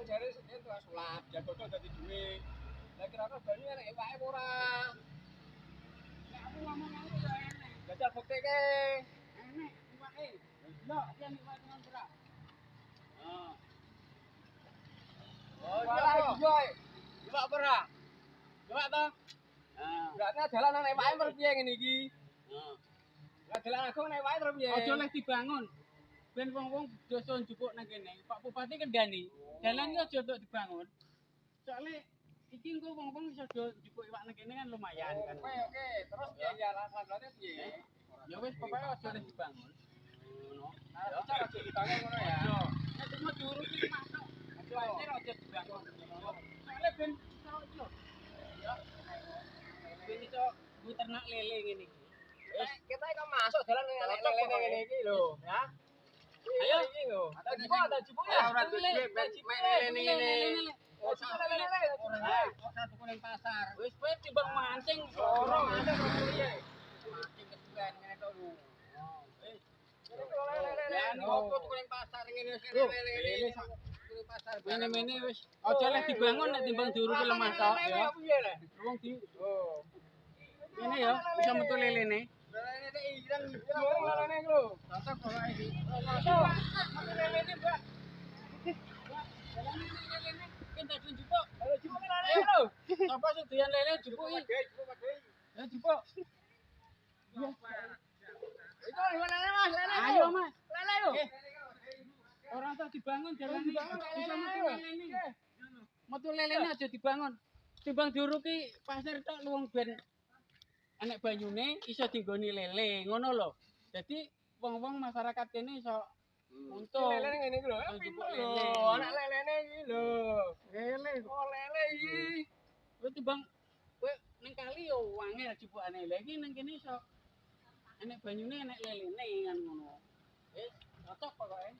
kan jare itu sulap, jago-jago dadi duit. Lah kira-kira banyu enek ewake apa ora? Nek aku ngomong ngono ya enek. Jajal buktike. Enek iwake. Lho, yen iwake nang berak. Oh. Oh, iya boy. Iwak apa ora? Iwak to? Nah. Berarti dalan nang ewake terus piye ngene iki? Heeh. Lah dalan aku nang ewake terus piye? Aja leh dibangun. Ben wong-wong dosa njupuk nang kene. Pak Bupati kendani. Dalan iki aja tok dibangun. Soale iki engko wong-wong iso do njupuk iwak nang kene kan lumayan kan. Oke. Terus piye ya lanjutane piye? Ya wis pokoke aja leh dibangun. Ngono. Nah, aja aja dibangun ngono ya. Yo, nek cuma diurusi masuk. Banjir aja dibangun. Soale ben iso yo. Ya. Ben iso ternak lele ngene iki. Kita ikan masuk dalan lele ngene iki lho, ya. Ayo iki lho. Ada jupuk ya. Ora duwe lele ngene. Oh, lele. Ora tuku ning pasar. Wis kowe timbang mancing Ora ada piye. mancing keduan ngene to lho. Lele. Lan opo tuku ning pasar ngene lele. Tuku pasar mene-mene wis aja leh dibangun nek timbang diurusi lemah tok ya. Wong di Oh. ngene ya bisa metu lelene. Lele nek ireng lele lho. Cocok pokoke iki. Metu lele, Mbak. Lelene kan dadi njupuk. Ayo jupuk lele lho. Sapa sing doyan lele njupuk iki? Ya njupuk. Itu lele Mas, lele. Ayo Mas. Lele lho. Ora usah dibangun jalan iki. Bisa metu lelene. Metu lelene aja dibangun. Timbang diuruki pasir tok luwung ben enek banyune iso dinggoni lele, ngono lho. Dadi wong-wong masyarakat kene iso untung. Lele ngene iki lho. Pinter lho. Anak lelene iki lho. Lele. Oh, lele iki. Kowe timbang kowe ning kali yo angel jupukane. Lah iki ning kene iso enek banyune enek lelene kan ngono. Wis cocok pokoke.